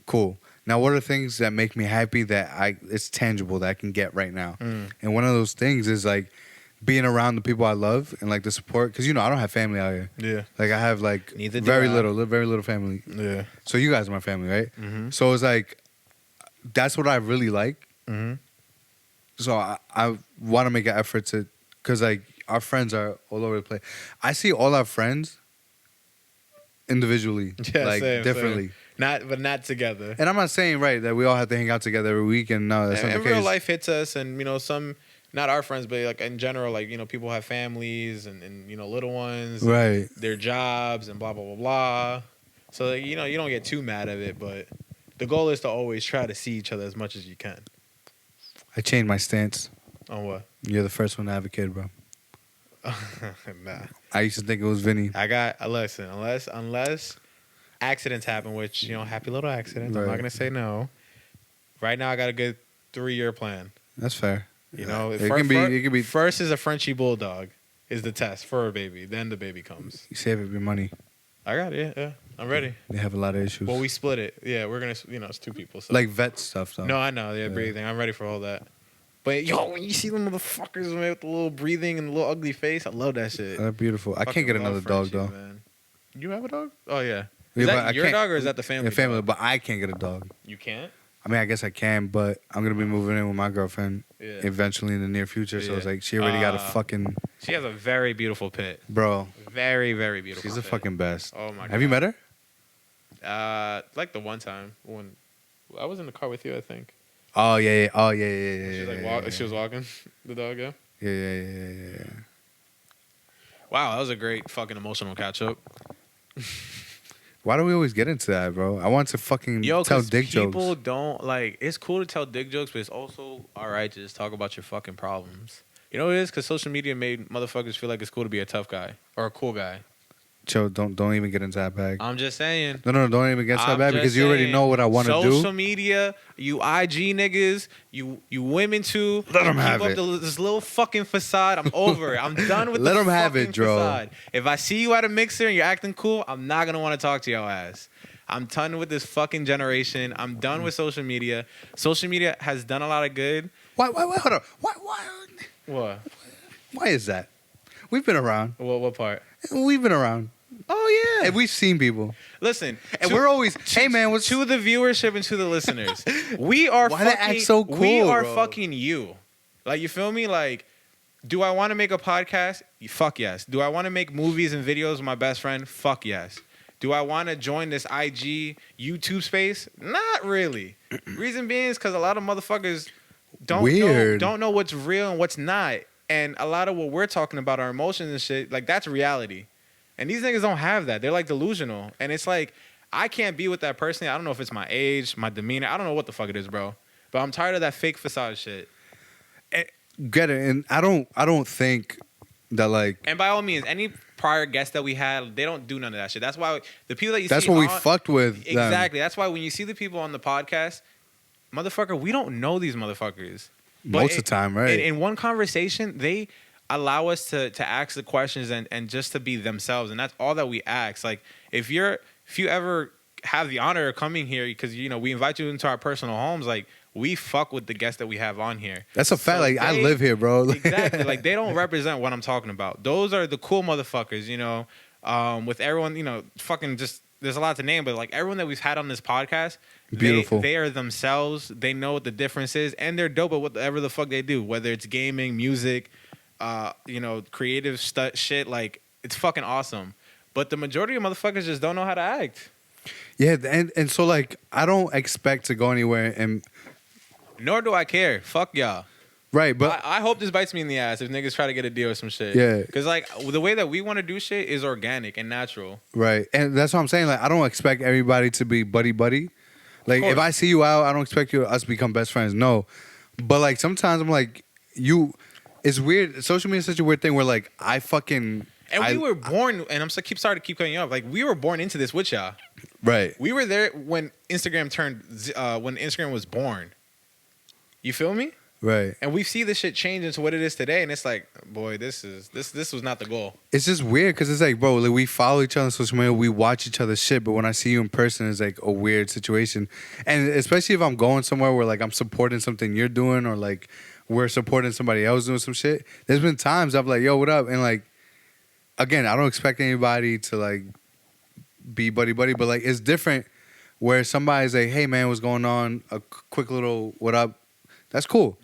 S2: Cool. Now, what are the things that make me happy that it's tangible that I can get right now?
S1: Mm.
S2: And one of those things is like being around the people I love and like the support. Because I don't have family out here.
S1: Yeah.
S2: Like I have like
S1: Neither do
S2: very
S1: I.
S2: little family.
S1: Yeah.
S2: So you guys are my family, right?
S1: Mm-hmm.
S2: So it's like that's what I really like.
S1: Mm-hmm.
S2: So I want to make an effort to, because like our friends are all over the place. I see all our friends individually,
S1: Yeah,
S2: like
S1: same,
S2: differently.
S1: But not together.
S2: And I'm not saying right that we all have to hang out together every week, and no, that's not
S1: And
S2: the
S1: real
S2: case.
S1: life hits us, and some, not our friends, but like in general, like people have families and little ones,
S2: Right.
S1: their jobs and blah blah blah blah. So like, you don't get too mad at it, but the goal is to always try to see each other as much as you can.
S2: I changed my stance.
S1: On what?
S2: You're the first one to have a kid, bro.
S1: Nah.
S2: I used to think it was Vinny.
S1: I got listen, unless accidents happen, which happy little accidents. I'm not
S2: Right.
S1: gonna say no. Right now, I got a good 3-year plan.
S2: That's fair.
S1: It
S2: can be.
S1: First is a Frenchie bulldog, is the test for a baby. Then the baby comes.
S2: You save up your money.
S1: I got it. Yeah, I'm ready.
S2: They have a lot of issues.
S1: Well, we split it. Yeah, we're gonna. It's 2 people. So.
S2: like vet stuff, though.
S1: No, I know. Yeah, breathing. I'm ready for all that. But when you see them motherfuckers with the little breathing and the little ugly face, I love that shit.
S2: They're beautiful. I
S1: Fucking
S2: can't get
S1: love
S2: another dog,
S1: Frenchies,
S2: though.
S1: Man. You have a dog? Oh yeah.
S2: Yeah,
S1: Is
S2: but
S1: that
S2: I
S1: your
S2: can't-
S1: dog or is that the family?
S2: The family,
S1: dog?
S2: but I can't get a dog.
S1: You can't.
S2: I mean, I guess I can, but I'm gonna be moving in with my girlfriend
S1: Yeah.
S2: eventually in the near future. So
S1: Yeah.
S2: it's like she already got a fucking
S1: She has a very beautiful pit.
S2: bro.
S1: Very, very beautiful.
S2: She's the
S1: pit.
S2: fucking best.
S1: Oh my god.
S2: Have you met her?
S1: Like the one time when I was in the car with you, I think.
S2: Oh yeah, yeah. Oh yeah, yeah, yeah.
S1: She was
S2: yeah,
S1: like
S2: yeah,
S1: she was walking the dog. Yeah.
S2: Yeah.
S1: Wow, that was a great fucking emotional catch up.
S2: Why do we always get into that, bro? I want to fucking tell
S1: 'cause
S2: dick
S1: people
S2: jokes.
S1: don't like. It's cool to tell dick jokes, but it's also all right to just talk about your fucking problems. You know what it is? Because social media made motherfuckers feel like it's cool to be a tough guy or a cool guy.
S2: Chill, don't even get into that bag.
S1: I'm just saying.
S2: No, don't even get into that
S1: I'm
S2: bag
S1: just
S2: because you already
S1: saying,
S2: know what I want to do.
S1: Social media, you IG niggas, you women too.
S2: Let 'em
S1: keep
S2: have
S1: up
S2: it.
S1: This little fucking facade. I'm over it. I'm done with
S2: Let
S1: the
S2: 'em have
S1: fucking
S2: it, Dro.
S1: facade. If I see you at a mixer and you're acting cool, I'm not gonna want to talk to your ass. I'm done with this fucking generation. I'm done with social media. Social media has done a lot of good.
S2: Why? Hold on.
S1: What?
S2: Why is that? We've been around.
S1: What part?
S2: We've been around.
S1: Oh yeah.
S2: And we've seen people.
S1: Listen,
S2: And we're always, hey man, what's
S1: to the viewership and to the listeners. We are
S2: Why they
S1: fucking
S2: act so
S1: we
S2: cool,
S1: are
S2: bro?
S1: fucking you. Like, you feel me? Like, do I want to make a podcast? Fuck yes. Do I want to make movies and videos with my best friend? Fuck yes. Do I want to join this IG YouTube space? Not really. Reason being is because a lot of motherfuckers don't know what's real and what's not. And a lot of what we're talking about, our emotions and shit, like, that's reality. And these niggas don't have that. They're like delusional. And it's like, I can't be with that person. I don't know if it's my age, my demeanor. I don't know what the fuck it is, bro. But I'm tired of that fake facade shit.
S2: get it? And I don't think that like.
S1: And by all means, any prior guests that we had, they don't do none of that shit. That's why the people that you
S2: That's
S1: see
S2: what we
S1: on-
S2: fucked with. them.
S1: Exactly. That's why when you see the people on the podcast, motherfucker, we don't know these motherfuckers. But
S2: Most of the time, right?
S1: In one conversation, they allow us to ask the questions and just to be themselves, and that's all that we ask. Like, if you ever have the honor of coming here, because we invite you into our personal homes, like, we fuck with the guests that we have on here.
S2: That's a fact.
S1: So
S2: Like, I live here, bro.
S1: Exactly. Like, they don't represent what I'm talking about. Those are the cool motherfuckers, with everyone, fucking just, there's a lot to name, but like everyone that we've had on this podcast,
S2: Beautiful.
S1: They are themselves. They know what the difference is, and they're dope at whatever the fuck they do, whether it's gaming, music, creative shit. Like, it's fucking awesome. But the majority of motherfuckers just don't know how to act.
S2: Yeah, and so like I don't expect to go anywhere and
S1: Nor do I care. Fuck y'all.
S2: right, but
S1: I hope this bites me in the ass if niggas try to get a deal or some shit.
S2: Yeah.
S1: Because, like, the way that we want to do shit is organic and natural.
S2: right, and that's what I'm saying. Like I don't expect everybody to be buddy. Like if I see you out, I don't expect us to become best friends. No, but like sometimes I'm like you. It's weird. Social media is such a weird thing where like I fucking.
S1: And we were born, and I'm sorry to keep cutting you off. Like, we were born into this with y'all.
S2: Right.
S1: We were there when Instagram when Instagram was born. You feel me?
S2: Right.
S1: And we see this shit change into what it is today, and it's like, boy, this was not the goal.
S2: It's just weird because it's like, bro, like we follow each other on social media, we watch each other's shit, but when I see you in person, it's like a weird situation. And especially if I'm going somewhere where like I'm supporting something you're doing, or like we're supporting somebody else doing some shit. There's been times I'm like, yo, what up? And like, again, I don't expect anybody to like be buddy, but like it's different where somebody's like, hey man, what's going on? A quick little what up? That's cool.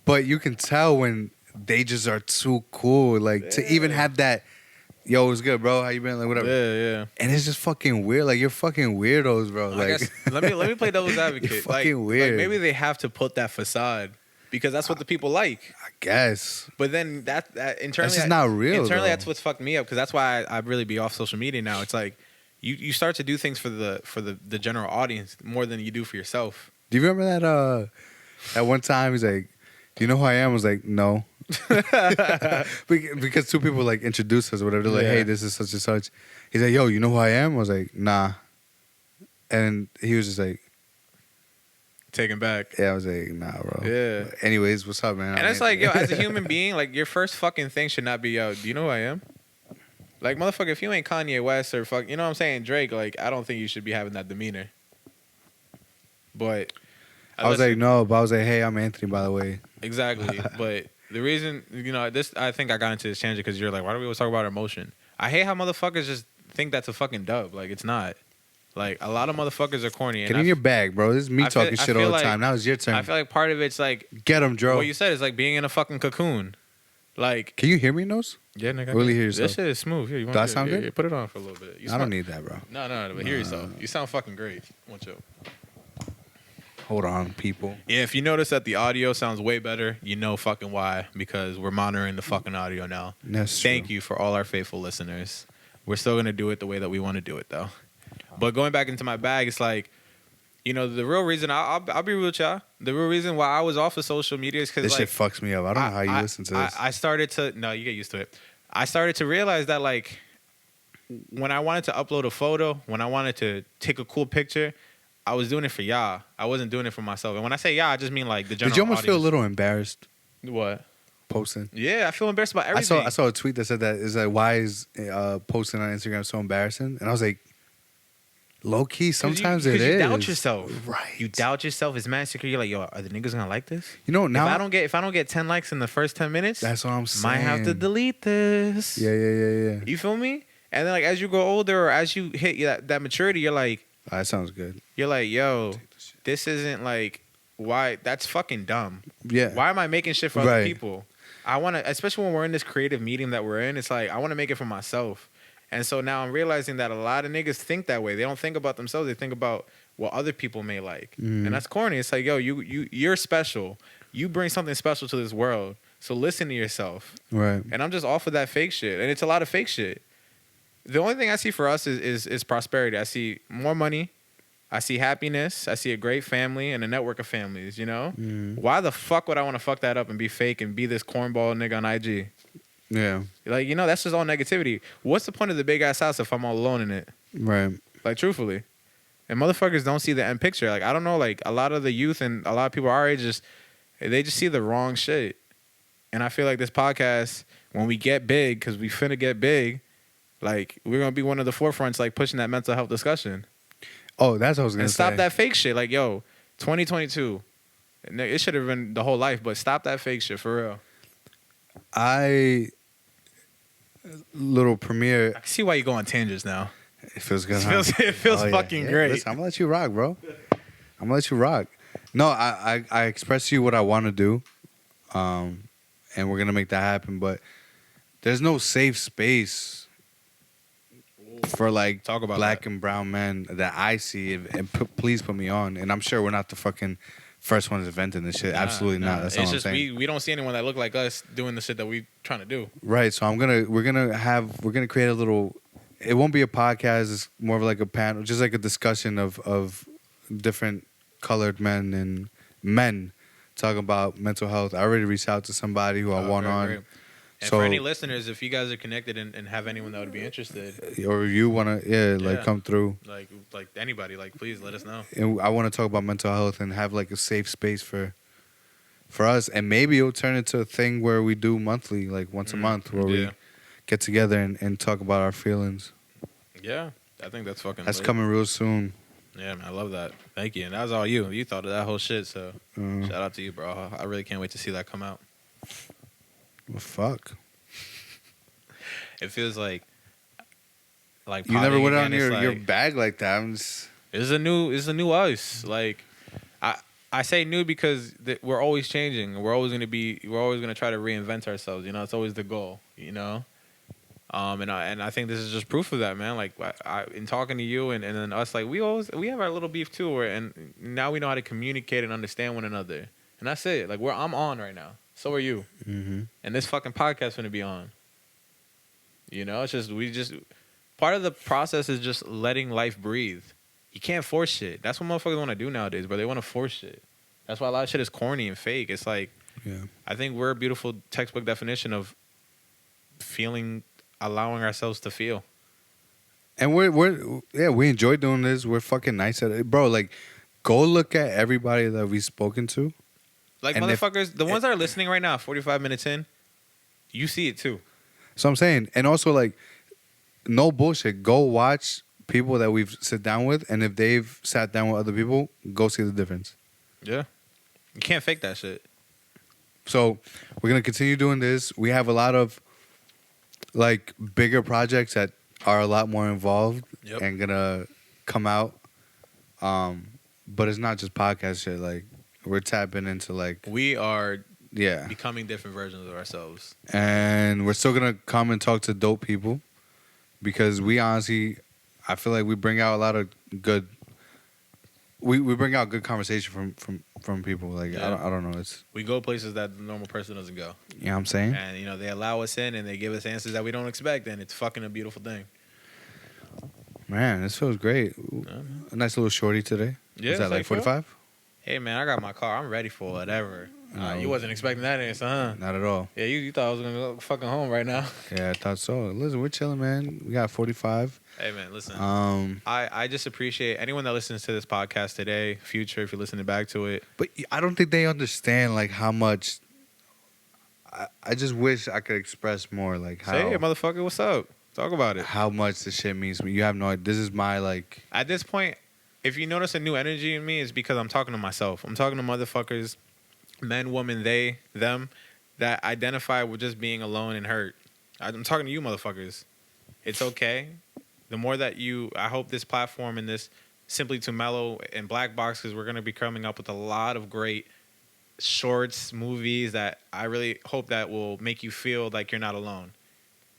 S2: But you can tell when they just are too cool. Like to even have that, yo, what's good, bro? How you been? Like whatever.
S1: Yeah.
S2: And it's just fucking weird. Like you're fucking weirdos, bro.
S1: I
S2: Like
S1: guess, let me play devil's advocate.
S2: You're fucking
S1: like,
S2: weird.
S1: Like maybe they have to put that facade because that's what the people like.
S2: I guess.
S1: But then that internally,
S2: That's just not real.
S1: Internally,
S2: though.
S1: that's what's fucked me up because that's why I really be off social media now. It's like you start to do things for the general audience more than you do for yourself.
S2: Do you remember that one time he's like, "Do you know who I am?" I was like, "No," because two people like introduced us or whatever. They're like,
S1: Yeah.
S2: "Hey, this is such and such." He's like, "Yo, you know who I am?" I was like, "Nah," and he was just like,
S1: Taken back.
S2: "Yeah," I was like, "Nah, bro."
S1: Yeah.
S2: But anyways, what's up, man?
S1: And it's like, yo, as a human being, like your first fucking thing should not be, yo, do you know who I am? Like, motherfucker, if you ain't Kanye West or you know what I'm saying, Drake, like, I don't think you should be having that demeanor. But
S2: I was like, no, but I was like, hey, I'm Anthony, by the way.
S1: Exactly. But the reason, I think I got into this tangent because you're like, why do we always talk about emotion? I hate how motherfuckers just think that's a fucking dub. Like, it's not. Like, a lot of motherfuckers are corny.
S2: Get in your bag, bro. This is me talking shit all the time. Now it's your turn.
S1: I feel like part of it's like,
S2: get him, Joe.
S1: what you said is like being in a fucking cocoon. Like,
S2: can you hear me, Nose?
S1: Yeah, nigga.
S2: Really hear yourself.
S1: This shit is smooth. Here, you want
S2: Does that sound good?
S1: Yeah, put it on for a little bit.
S2: I don't need that, bro.
S1: No, but hear yourself. You sound fucking great. Want you?
S2: Hold on, people.
S1: Yeah, if you notice that the audio sounds way better, you know fucking why. Because we're monitoring the fucking audio now.
S2: That's
S1: Thank
S2: true.
S1: you for all our faithful listeners. We're still gonna do it the way that we want to do it, though. But going back into my bag, it's like, the real reason I'll be real with y'all. The real reason why I was off of social media is because
S2: This shit fucks me up. I don't know how you listen to this.
S1: I started to you get used to it. I started to realize that like when I wanted to upload a photo, when I wanted to take a cool picture, I was doing it for y'all. I wasn't doing it for myself. And when I say y'all, I just mean like the general
S2: Did you almost
S1: audience.
S2: feel a little embarrassed
S1: What?
S2: posting?
S1: Yeah, I feel embarrassed about everything.
S2: I saw a tweet that said that is like, why is posting on Instagram so embarrassing? And I was like, low key, sometimes it is.
S1: Because you doubt yourself.
S2: Right.
S1: You doubt yourself. It's mad secret. You're like, yo, are the niggas gonna like this?
S2: You know, now
S1: if I don't get 10 likes in the first 10 minutes,
S2: that's what I'm saying.
S1: might have to delete this.
S2: Yeah.
S1: You feel me? And then like as you grow older or as you hit that maturity, you're like,
S2: That sounds good.
S1: You're like, yo, this isn't like why that's fucking dumb.
S2: Yeah.
S1: Why am I making shit for other
S2: Right.
S1: people? I want to, especially when we're in this creative medium that we're in. It's like I want to make it for myself. And so now I'm realizing that a lot of niggas think that way. They don't think about themselves. They think about what other people may like, and that's corny. It's like, yo, you're special. You bring something special to this world. So listen to yourself.
S2: Right.
S1: And I'm just off of that fake shit, and it's a lot of fake shit. The only thing I see for us is prosperity. I see more money. I see happiness. I see a great family and a network of families, you know? Why the fuck would I want to fuck that up and be fake and be this cornball nigga on IG?
S2: Yeah.
S1: Like, that's just all negativity. What's the point of the big ass house if I'm all alone in it?
S2: Right.
S1: Like, truthfully. And motherfuckers don't see the end picture. Like, I don't know, like, a lot of the youth and a lot of people our age they just see the wrong shit. And I feel like this podcast, when we get big, because we finna get big, like, we're going to be one of the forefronts, like, pushing that mental health discussion.
S2: Oh, that's what I was going to say.
S1: And stop that fake shit. Like, yo, 2022. It should have been the whole life, but stop that fake shit, for real. Little premiere.
S2: I
S1: can see why you go on tangents now.
S2: It feels good.
S1: It feels fucking great.
S2: Listen, I'm going to let you rock, bro. I'm going to let you rock. No, I express to you what I want to do. And we're going to make that happen. But there's no safe space for like
S1: Talk about
S2: black
S1: that.
S2: and brown men that I see. And please put me on. And I'm sure we're not the fucking first ones inventing this shit. Absolutely not. That's all I'm saying.
S1: We don't see anyone that look like us doing the shit that we trying to do.
S2: Right. So we're gonna create a little. It won't be a podcast. It's more of like a panel, just like a discussion of different colored men and men talking about mental health. I already reached out to somebody who I want
S1: Great,
S2: on.
S1: great. And
S2: So-
S1: for any listeners, if you guys are connected and have anyone that would be interested,
S2: Or you wanna
S1: Yeah.
S2: come through.
S1: like anybody, like please let us know.
S2: And I want to talk about mental health and have like a safe space for us. And maybe it'll turn into a thing where we do monthly, like once a month, where we get together and talk about our feelings.
S1: Yeah, I think that's fucking.
S2: That's
S1: lit.
S2: coming real soon.
S1: Yeah, man, I love that. Thank you. And that was all you. You thought of that whole shit. So shout out to you, bro. I really can't wait to see that come out.
S2: Well, fuck.
S1: It feels like
S2: You never went on
S1: again, it's
S2: your
S1: like-
S2: bag like that. I'm just...
S1: It's a new us. Like I say new because we're always changing. We're always gonna try to reinvent ourselves. You know, it's always the goal. You know, and I think this is just proof of that, man. Like in talking to you and then us, like we have our little beef too. And now we know how to communicate and understand one another. And that's it. Like I'm on right now. So are you.
S2: Mm-hmm.
S1: And this fucking podcast gonna be on. You know, it's just part of the process is just letting life breathe. You can't force shit. That's what motherfuckers want to do nowadays, bro. They want to force shit. That's why a lot of shit is corny and fake. It's like, I think we're a beautiful textbook definition of feeling, allowing ourselves to feel.
S2: And we enjoy doing this. We're fucking nice at it, bro. Like, go look at everybody that we've spoken to.
S1: Like, and motherfuckers, the ones that are listening right now, 45 minutes in, you see it too.
S2: So I'm saying, and also like, no bullshit. Go watch people that we've sit down with, and if they've sat down with other people, go see the difference.
S1: Yeah. You can't fake that shit.
S2: So we're going to continue doing this. We have a lot of like bigger projects that are a lot more involved and going to come out. But it's not just podcast shit. Like we're tapping into like...
S1: We are becoming different versions of ourselves.
S2: And we're still going to come and talk to dope people because we honestly... I feel like we bring out a lot of good... We bring out good conversation from people. Like I don't know.
S1: We go places that the normal person doesn't go.
S2: You know what I'm saying?
S1: And you know they allow us in and they give us answers that we don't expect, and it's fucking a beautiful thing.
S2: Man, this feels great. A nice little shorty today.
S1: Yeah,
S2: is that like 45?
S1: Hey man, I got my car. I'm ready for whatever. You wasn't expecting that answer, huh?
S2: Not at all.
S1: Yeah, you thought I was gonna go fucking home right now.
S2: Yeah, I thought so. Listen, we're chilling, man. We got 45.
S1: Hey man, listen. I just appreciate anyone that listens to this podcast today, future, if you're listening back to it.
S2: But I don't think they understand like how much. I just wish I could express more like how.
S1: Say it, motherfucker. What's up? Talk about it.
S2: How much this shit means to me. You have no idea. This is my like.
S1: At this point, if you notice a new energy in me, it's because I'm talking to myself. I'm talking to motherfuckers, men, women, they, them, that identify with just being alone and hurt. I'm talking to you motherfuckers. It's okay. The more that I hope this platform and this Simply Too Mellow and Black Box, because we're going to be coming up with a lot of great shorts, movies that I really hope that will make you feel like you're not alone.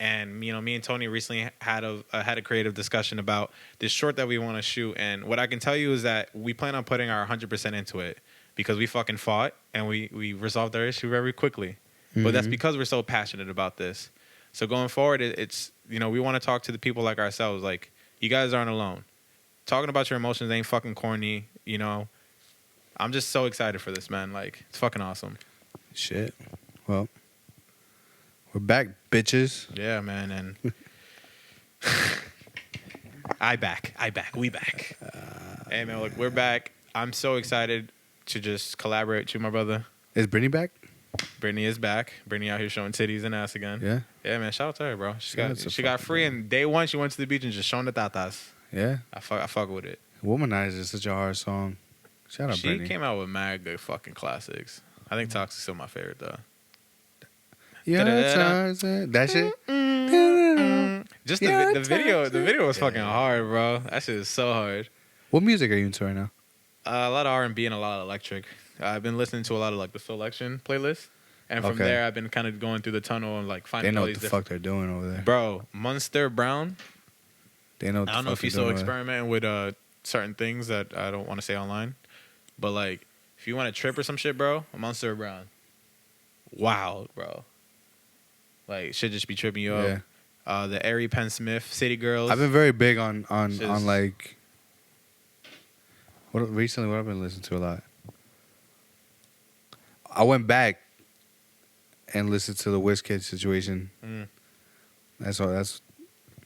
S1: And, you know, me and Tony recently had a creative discussion about this short that we want to shoot. And what I can tell you is that we plan on putting our 100% into it because we fucking fought and we resolved our issue very quickly. Mm-hmm. But that's because we're so passionate about this. So going forward, it's, you know, we want to talk to the people like ourselves. Like, you guys aren't alone. Talking about your emotions ain't fucking corny, you know. I'm just so excited for this, man. Like, it's fucking awesome.
S2: Shit. Well, we're back, bitches.
S1: Yeah, man. And we back. Hey, man, look, we're back. I'm so excited to just collaborate with you, my brother.
S2: Is Brittany back?
S1: Brittany is back. Brittany out here showing titties and ass again.
S2: Yeah?
S1: Yeah, man. Shout out to her, bro. She got free, and day one, she went to the beach and just showing the tatas.
S2: Yeah?
S1: I fuck with it.
S2: Womanizer is such a hard song. Shout out, Brittany.
S1: She came out with mad good fucking classics. I think Toxic's still my favorite, though.
S2: Yeah, that shit?
S1: Just the video was fucking hard, bro. That shit is so hard.
S2: What music are you into right now?
S1: A lot of R&B and a lot of electric. I've been listening to a lot of like the Selection playlist, and from there I've been kind of going through the tunnel and like finding.
S2: They know
S1: all
S2: what
S1: these
S2: the fuck they're doing over there,
S1: bro. Munster Brown.
S2: They know.
S1: I don't know if he's still experimenting with certain things that I don't want to say online, but like if you want to trip or some shit, bro, Munster Brown. Wow, bro. Like should just be tripping you up. Yeah. The Ari Penn Smith, City Girls.
S2: I've been very big on like. What I've been listening to a lot. I went back and listened to the WizKid situation. That's all. That's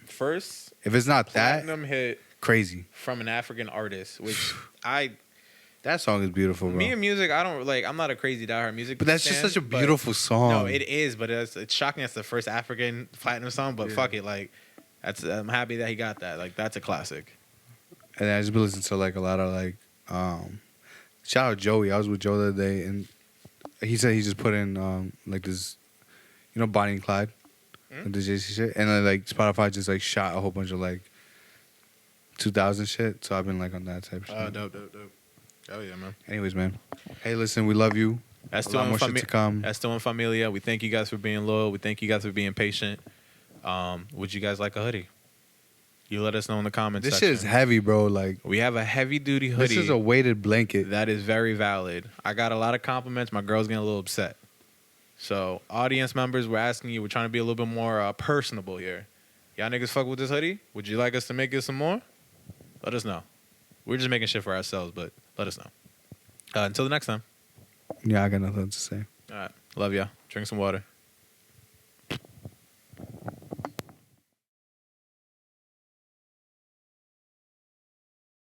S1: first.
S2: If it's not
S1: platinum
S2: that
S1: hit,
S2: crazy
S1: from an African artist, which
S2: that song is beautiful, bro.
S1: Me and music, I don't like. I'm not a crazy diehard music,
S2: but that's just such a beautiful song.
S1: No, it is, but it's shocking. That's the first African platinum song, but fuck it, like I'm happy that he got that. Like that's a classic.
S2: And I just been listening to like a lot of like, shout out Joey. I was with Joe the other day, and he said he just put in like this, you know, Bonnie and Clyde, the JC shit, and then like Spotify just like shot a whole bunch of like 2000 shit. So I've been like on that type of shit.
S1: Dope. Oh yeah, man.
S2: Anyways, man. Hey, listen, we love you. A lot more shit to come.
S1: S2M Familia. We thank you guys for being loyal. We thank you guys for being patient. Would you guys like a hoodie? You let us know in the comments
S2: This
S1: section.
S2: shit is heavy, bro. Like,
S1: We have a heavy duty hoodie.
S2: this is a weighted blanket.
S1: That is very valid. I got a lot of compliments. My girl's getting a little upset. So, audience members, we're asking you. We're trying to be a little bit more personable here. Y'all niggas fuck with this hoodie? Would you like us to make it some more? Let us know. We're just making shit for ourselves, but let us know. Until the next time.
S2: Yeah, I got nothing to say.
S1: All right. Love y'all. Drink some water.